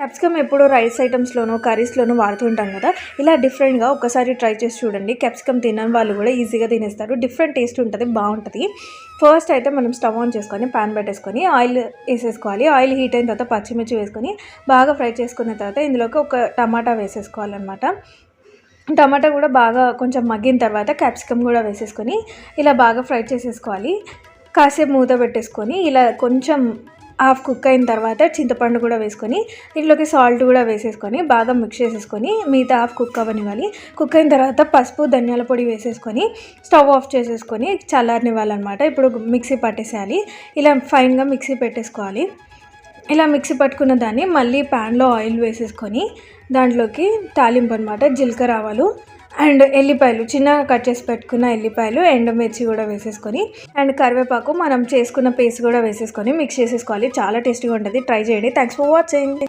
Capsicum ఎప్పుడు rice ఐటమ్స్లోనూ కర్రీస్లోనూ వాడుతుంటాం కదా. ఇలా డిఫరెంట్గా ఒకసారి ట్రై చేసి చూడండి. క్యాప్సికమ్ తినని వాళ్ళు కూడా ఈజీగా తినేస్తారు. డిఫరెంట్ టేస్ట్ ఉంటుంది, బాగుంటుంది. ఫస్ట్ అయితే మనం స్టవ్ ఆన్ చేసుకొని ప్యాన్ పెట్టేసుకొని ఆయిల్ వేసేసుకోవాలి. ఆయిల్ హీట్ అయిన తర్వాత పచ్చిమిర్చి వేసుకొని బాగా ఫ్రై చేసుకున్న తర్వాత ఇందులోకి ఒక టమాటా వేసేసుకోవాలన్నమాట. టమాటా కూడా బాగా కొంచెం మగ్గిన తర్వాత క్యాప్సికమ్ కూడా వేసేసుకొని ఇలా బాగా ఫ్రై చేసేసుకోవాలి. కాసేపు మూత పెట్టేసుకొని ఇలా కొంచెం హాఫ్ కుక్ అయిన తర్వాత చింతపండు కూడా వేసుకొని ఇంట్లోకి సాల్ట్ కూడా వేసేసుకొని బాగా మిక్స్ చేసేసుకొని మిగతా హాఫ్ కుక్ అవ్వనివ్వాలి. కుక్ అయిన తర్వాత పసుపు ధనియాల పొడి వేసేసుకొని స్టవ్ ఆఫ్ చేసేసుకొని చల్లారనివ్వాలన్నమాట. ఇప్పుడు మిక్సీ పట్టేసేయాలి. ఇలా ఫైన్గా మిక్సీ పెట్టేసుకోవాలి. ఇలా మిక్సీ పట్టుకున్న దాన్ని మళ్ళీ ప్యాన్లో ఆయిల్ వేసేసుకొని దాంట్లోకి తాలింపు అనమాట, జీలకర్ర ఆవాలు అండ్ ఎల్లిపాయలు చిన్నగా కట్ చేసి పెట్టుకున్న ఎల్లిపాయలు, ఎండుమిర్చి కూడా వేసేసుకొని అండ్ కరివేపాకు మనం చేసుకున్న పేస్ట్ కూడా వేసేసుకొని మిక్స్ చేసేసుకోవాలి. చాలా టేస్టీగా ఉంటుంది, ట్రై చేయండి. Thanks for watching.